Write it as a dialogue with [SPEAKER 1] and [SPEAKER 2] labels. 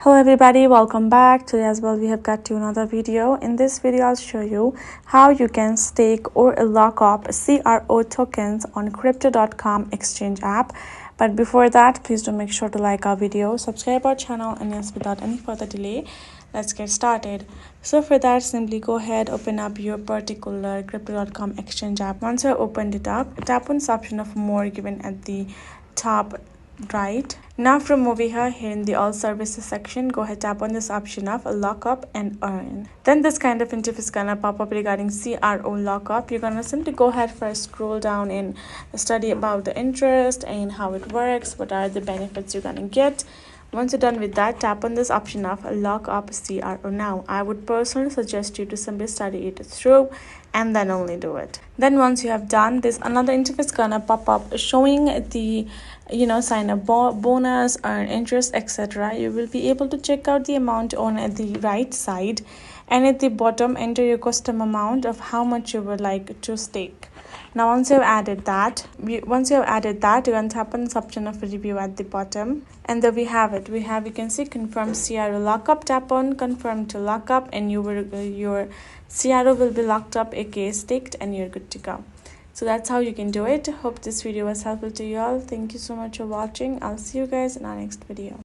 [SPEAKER 1] Hello everybody, welcome back. Today as well we have got to another video. In this video I'll show you how you can stake or lock up CRO tokens on crypto.com exchange app. But before that, please do make sure to like our video, subscribe our channel, and yes, without any further delay, let's get started. So for that, simply go ahead, open up your particular crypto.com exchange app. Once you opened it up, tap on this option of more given at the top right. Now from over here in the all services section, go ahead, tap on this option of lockup and earn. Then this kind of interface gonna pop up regarding CRO lockup. You're gonna simply go ahead, first scroll down and study about the interest and how it works, what are the benefits you're gonna get. Once you're done with that, tap on this option of lock up CRO. Now I would personally suggest you to simply study it through and then only do it. Then once you have done this, another interface gonna pop up showing the sign up bonus, earn interest, etc. You will be able to check out the amount on the right side, and at the bottom enter your custom amount of how much you would like to stake. Now once you have added that, you can tap on this option of review at the bottom, and there we have it. You can see confirm CRO lockup. Tap on confirm to lockup, and your CRO will be locked up, aka staked, and you're good to go. So that's how you can do it. Hope this video was helpful to you all. Thank you so much for watching. I'll see you guys in our next video.